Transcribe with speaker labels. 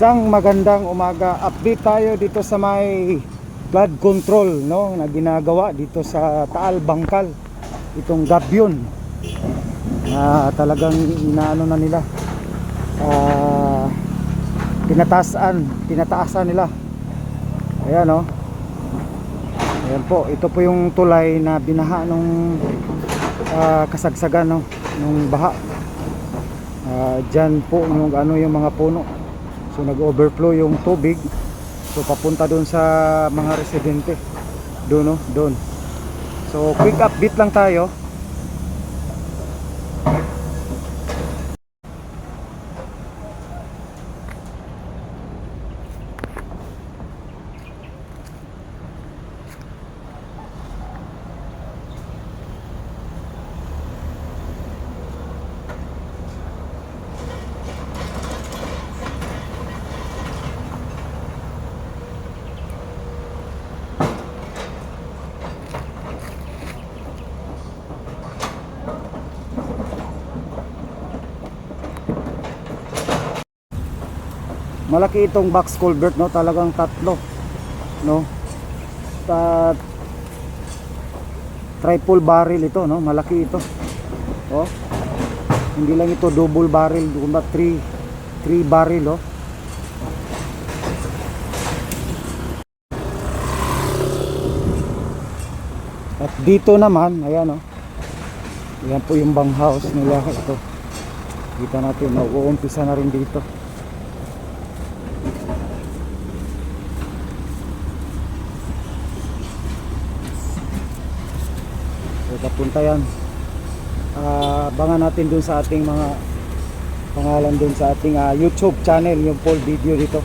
Speaker 1: Isang magandang umaga. Update tayo dito sa may flood control, no, na ginagawa dito sa Taal Bangkal. Itong Gabyon. Talagang inaano na nila. Tinataasan nila. Ayan, no. Ayan po, ito po yung tulay na binaha nung kasagsagan, no, nung baha. Diyan po yung yung mga puno. So nag-overflow yung tubig. So papunta doon sa mga residente. Doon, no, doon. So quick update lang tayo. Malaki itong box culvert, no, talagang tatlo, no, triple barrel ito, no, malaki ito, oh, hindi lang ito double barrel, kumbaga 3 barrel, oh. At dito naman, ayan, oh, ayan po yung bang house nila. Ito kita natin, nauumpisa na rin dito. Papunta yan. Abangan natin dun sa ating mga pangalan dun sa ating YouTube channel yung full video dito.